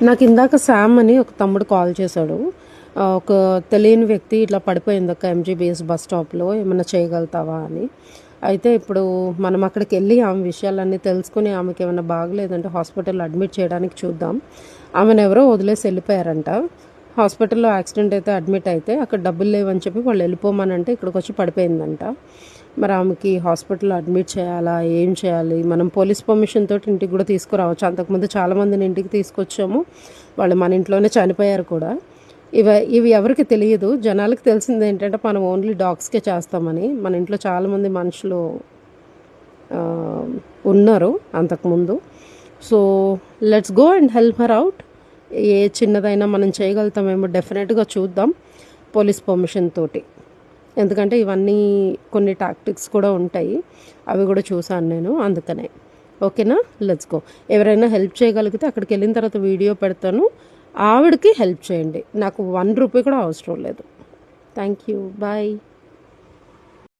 నాకు ఇందాక శామ్ అని ఒక తమ్ముడు కాల్ చేశాడు. ఒక తెలియని వ్యక్తి ఇట్లా పడిపోయింది అక్క ఎంజీబీఎస్ బస్ స్టాప్లో, ఏమైనా చేయగలుగుతావా అని. అయితే ఇప్పుడు మనం అక్కడికి వెళ్ళి ఆమె విషయాలన్నీ తెలుసుకుని ఆమెకి ఏమైనా బాగలేదంటే హాస్పిటల్లో అడ్మిట్ చేయడానికి చూద్దాం. ఆమెను ఎవరో వదిలేసి వెళ్ళిపోయారంట. హాస్పిటల్లో యాక్సిడెంట్ అయితే అడ్మిట్ అయితే అక్కడ డబ్బులు లేవని చెప్పి వాళ్ళు వెళ్ళిపోమనంటే ఇక్కడికి వచ్చి పడిపోయిందంట. మరి ఆమెకి హాస్పిటల్లో అడ్మిట్ చేయాలా, ఏం చేయాలి? మనం పోలీస్ పర్మిషన్ తోటి ఇంటికి కూడా తీసుకురావచ్చు. అంతకుముందు చాలామందిని ఇంటికి తీసుకొచ్చాము, వాళ్ళు మన ఇంట్లోనే చనిపోయారు కూడా. ఇవి ఎవరికి తెలియదు. జనాలకు తెలిసింది ఏంటంటే మనం ఓన్లీ డాగ్స్కే చేస్తామని. మన ఇంట్లో చాలామంది మనుషులు ఉన్నారు అంతకుముందు. So let's go and help her out. ఏ చిన్నదైనా మనం చేయగలుగుతామేమో డెఫినెట్గా చూద్దాం పోలీస్ పర్మిషన్ తోటి. ఎందుకంటే ఇవన్నీ కొన్ని టాక్టిక్స్ కూడా ఉంటాయి, అవి కూడా చూసాను నేను, అందుకనే. ఓకేనా, లెట్స్ గో. ఎవరైనా హెల్ప్ చేయగలిగితే అక్కడికి వెళ్ళిన తర్వాత వీడియో పెడతాను, ఆవిడకి హెల్ప్ చేయండి. నాకు 1 రూపీ కూడా అవసరం లేదు. Thank you, bye.